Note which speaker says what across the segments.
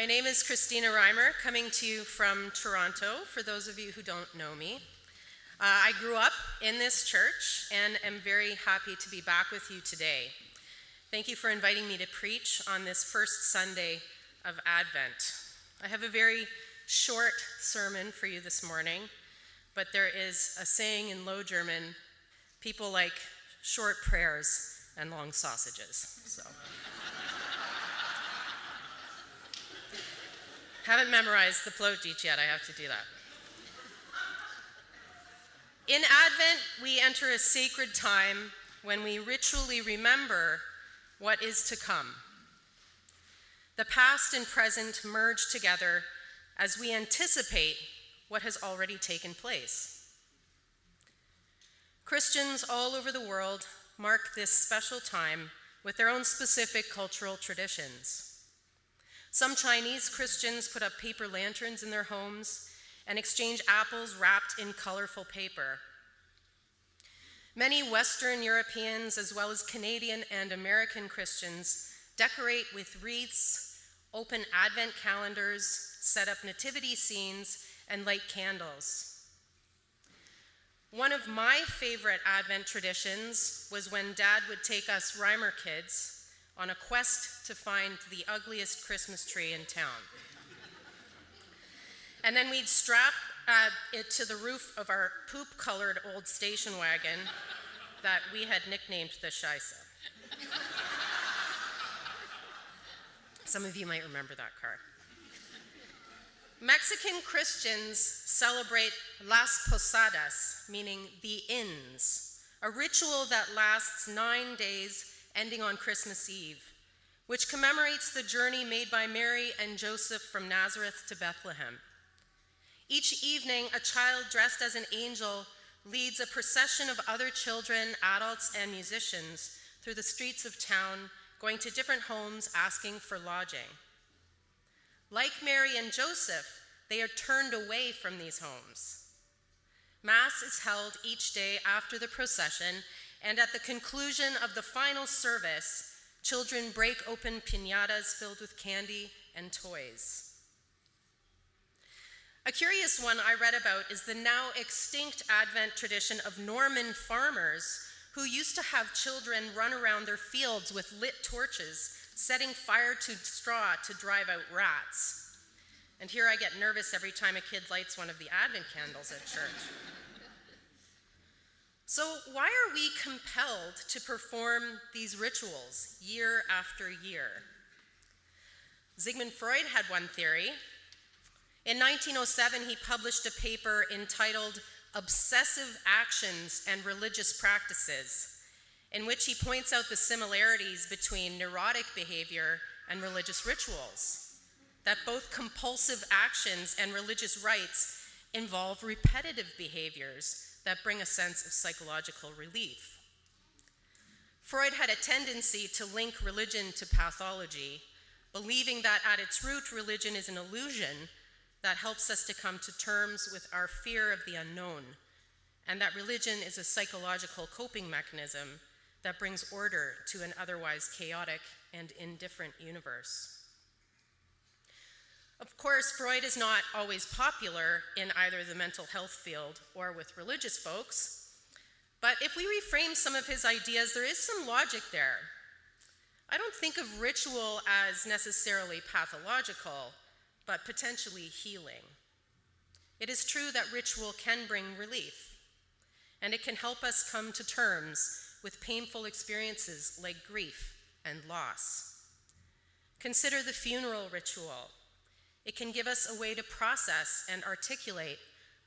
Speaker 1: My name is Christina Reimer, coming to you from Toronto, for those of you who don't know me. I grew up in this church and am very happy to be back with you today. Thank you for inviting me to preach on this first Sunday of Advent. I have a very short sermon for you this morning, but there is a saying in Low German, people like short prayers and long sausages, so. Haven't memorized the Plotdeutsch yet, I have to do that. In Advent, we enter a sacred time when we ritually remember what is to come. The past and present merge together as we anticipate what has already taken place. Christians all over the world mark this special time with their own specific cultural traditions. Some Chinese Christians put up paper lanterns in their homes and exchange apples wrapped in colorful paper. Many Western Europeans, as well as Canadian and American Christians, decorate with wreaths, open Advent calendars, set up nativity scenes, and light candles. One of my favorite Advent traditions was when Dad would take us Reimer kids on a quest to find the ugliest Christmas tree in town. And then we'd strap it to the roof of our poop-colored old station wagon that we had nicknamed the Scheisse. Some of you might remember that car. Mexican Christians celebrate Las Posadas, meaning the inns, a ritual that lasts 9 days ending on Christmas Eve, which commemorates the journey made by Mary and Joseph from Nazareth to Bethlehem. Each evening, a child dressed as an angel leads a procession of other children, adults, and musicians through the streets of town, going to different homes asking for lodging. Like Mary and Joseph, they are turned away from these homes. Mass is held each day after the procession, and at the conclusion of the final service, children break open piñatas filled with candy and toys. A curious one I read about is the now extinct Advent tradition of Norman farmers who used to have children run around their fields with lit torches, setting fire to straw to drive out rats. And here I get nervous every time a kid lights one of the Advent candles at church. So why are we compelled to perform these rituals year after year? Sigmund Freud had one theory. In 1907, he published a paper entitled Obsessive Actions and Religious Practices, in which he points out the similarities between neurotic behavior and religious rituals, that both compulsive actions and religious rites involve repetitive behaviors that bring a sense of psychological relief. Freud had a tendency to link religion to pathology, believing that at its root, religion is an illusion that helps us to come to terms with our fear of the unknown, and that religion is a psychological coping mechanism that brings order to an otherwise chaotic and indifferent universe. Of course, Freud is not always popular in either the mental health field or with religious folks, but if we reframe some of his ideas, there is some logic there. I don't think of ritual as necessarily pathological, but potentially healing. It is true that ritual can bring relief, and it can help us come to terms with painful experiences like grief and loss. Consider the funeral ritual. It can give us a way to process and articulate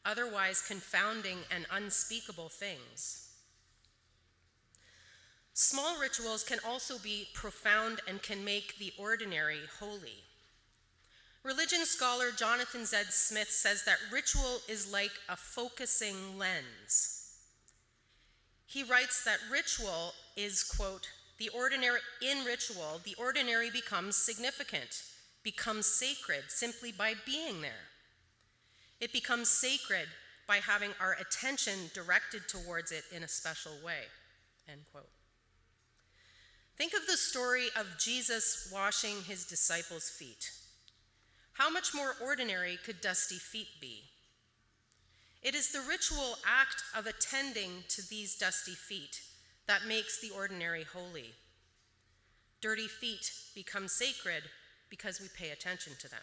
Speaker 1: otherwise confounding and unspeakable things. Small rituals can also be profound and can make the ordinary holy. Religion scholar Jonathan Z. Smith says that ritual is like a focusing lens. He writes that ritual is, quote, in ritual, the ordinary becomes significant, becomes sacred simply by being there. It becomes sacred by having our attention directed towards it in a special way, end quote. Think of the story of Jesus washing his disciples' feet. how much more ordinary could dusty feet be? It is the ritual act of attending to these dusty feet that makes the ordinary holy. Dirty feet become sacred because we pay attention to them.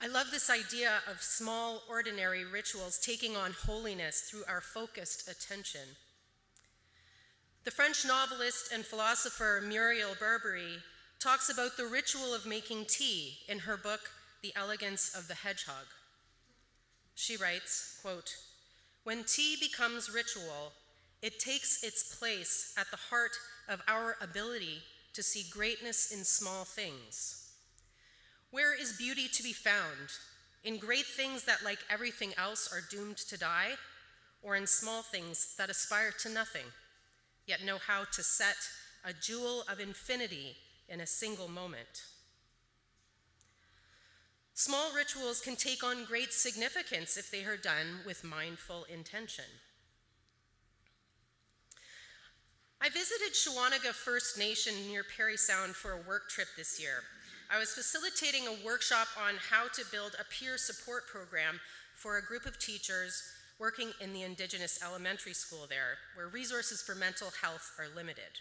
Speaker 1: I love this idea of small, ordinary rituals taking on holiness through our focused attention. The French novelist and philosopher Muriel Berberi talks about the ritual of making tea in her book, The Elegance of the Hedgehog. She writes, quote, "When tea becomes ritual, it takes its place at the heart of our ability to see greatness in small things. Where is beauty to be found? In great things that, like everything else, are doomed to die, or in small things that aspire to nothing, yet know how to set a jewel of infinity in a single moment?" Small rituals can take on great significance if they are done with mindful intention. I visited Shawanaga First Nation near Parry Sound for a work trip this year. I was facilitating a workshop on how to build a peer support program for a group of teachers working in the Indigenous elementary school there, where resources for mental health are limited.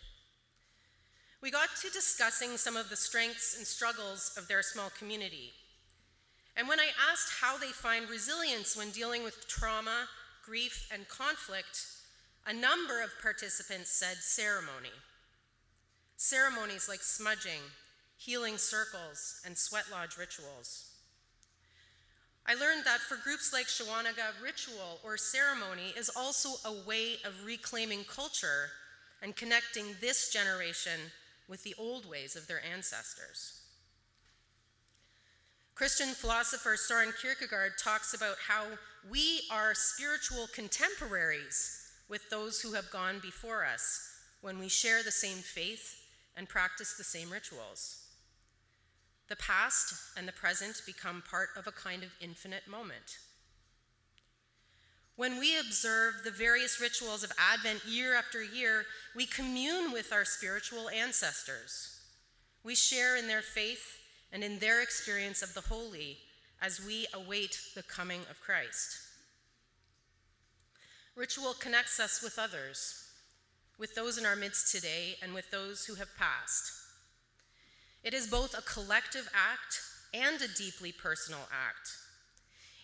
Speaker 1: We got to discussing some of the strengths and struggles of their small community. And when I asked how they find resilience when dealing with trauma, grief, and conflict, a number of participants said ceremony. Ceremonies like smudging, healing circles, and sweat lodge rituals. I learned that for groups like Shawanaga, ritual or ceremony is also a way of reclaiming culture and connecting this generation with the old ways of their ancestors. Christian philosopher Søren Kierkegaard talks about how we are spiritual contemporaries with those who have gone before us when we share the same faith and practice the same rituals. The past and the present become part of a kind of infinite moment. When we observe the various rituals of Advent year after year, we commune with our spiritual ancestors. We share in their faith and in their experience of the holy as we await the coming of Christ. Ritual connects us with others, with those in our midst today and with those who have passed. It is both a collective act and a deeply personal act.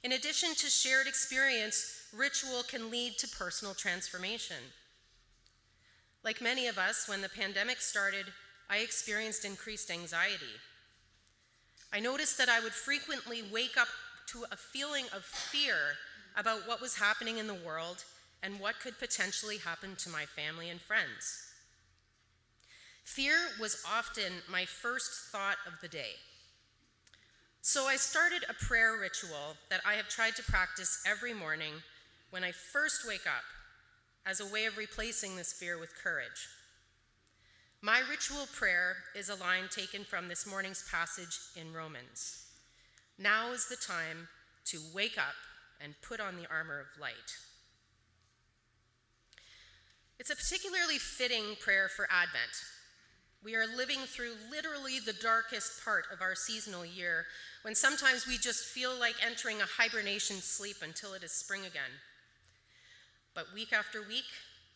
Speaker 1: In addition to shared experience, ritual can lead to personal transformation. Like many of us, when the pandemic started, I experienced increased anxiety. I noticed that I would frequently wake up to a feeling of fear about what was happening in the world and what could potentially happen to my family and friends. Fear was often my first thought of the day. So I started a prayer ritual that I have tried to practice every morning when I first wake up as a way of replacing this fear with courage. My ritual prayer is a line taken from this morning's passage in Romans. Now is the time to wake up and put on the armor of light. It's a particularly fitting prayer for Advent. We are living through literally the darkest part of our seasonal year, when sometimes we just feel like entering a hibernation sleep until it is spring again. But week after week,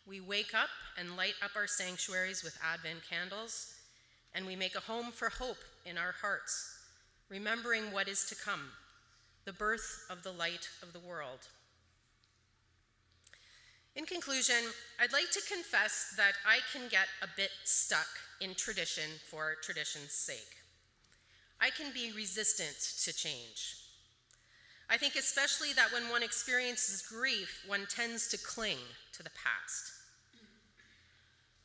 Speaker 1: we wake up and light up our sanctuaries with Advent candles, and we make a home for hope in our hearts, remembering what is to come, the birth of the light of the world. In conclusion, I'd like to confess that I can get a bit stuck in tradition for tradition's sake. I can be resistant to change. I think especially that when one experiences grief, one tends to cling to the past.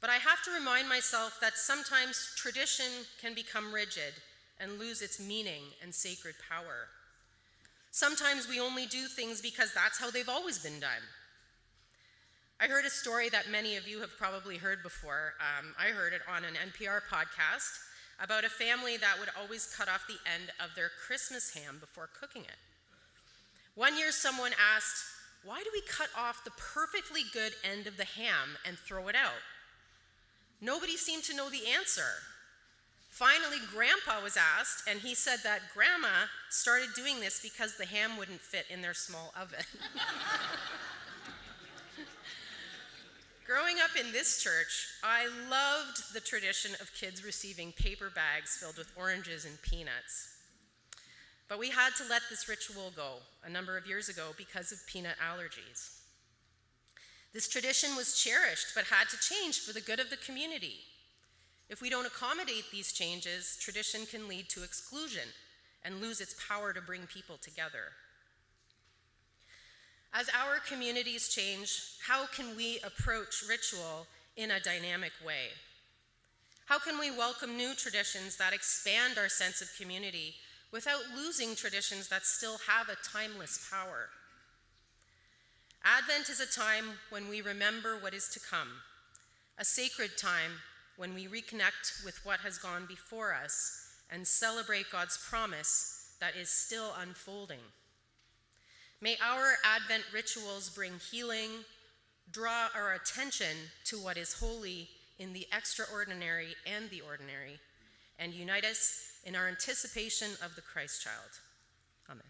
Speaker 1: But I have to remind myself that sometimes tradition can become rigid and lose its meaning and sacred power. Sometimes we only do things because that's how they've always been done. I heard a story that many of you have probably heard before. I heard it on an NPR podcast about a family that would always cut off the end of their Christmas ham before cooking it. One year someone asked, "Why do we cut off the perfectly good end of the ham and throw it out?" Nobody seemed to know the answer. Finally, Grandpa was asked, and he said that Grandma started doing this because the ham wouldn't fit in their small oven. Growing up in this church, I loved the tradition of kids receiving paper bags filled with oranges and peanuts. But we had to let this ritual go a number of years ago because of peanut allergies. This tradition was cherished but had to change for the good of the community. If we don't accommodate these changes, tradition can lead to exclusion and lose its power to bring people together. As our communities change, how can we approach ritual in a dynamic way? How can we welcome new traditions that expand our sense of community without losing traditions that still have a timeless power? Advent is a time when we remember what is to come, a sacred time when we reconnect with what has gone before us and celebrate God's promise that is still unfolding. May our Advent rituals bring healing, draw our attention to what is holy in the extraordinary and the ordinary, and unite us in our anticipation of the Christ child. Amen.